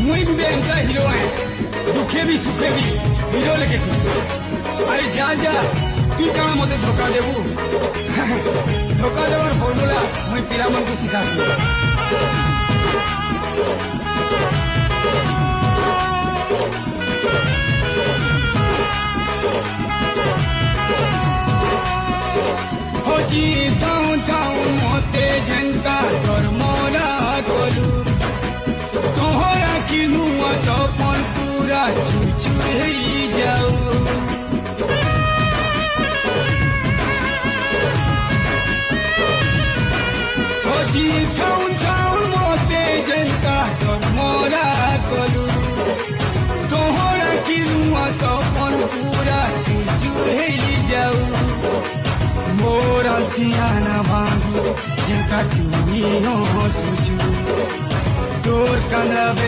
मुई गुटे एंका हिरो है दुखे भी सुखे भी हिरो लेके खुश अरे जा जा तू कहाँ मते धोखा देबू धोखा देवार फर्मुला मुई पिला मन को सिखासी होची ताऊ ताऊ मोते जनता तोर मोरा कोलू तोहरा किनु सपन पूरा चुचुर ही जाऊ होची ताऊ ताऊ मोते जनता तोर मोरा कोलू तोहरा किनु सपन पूरा चुचुर ही जाऊ मोरा सियाना भांगू जका तू ही हो सुजू तोर कलबे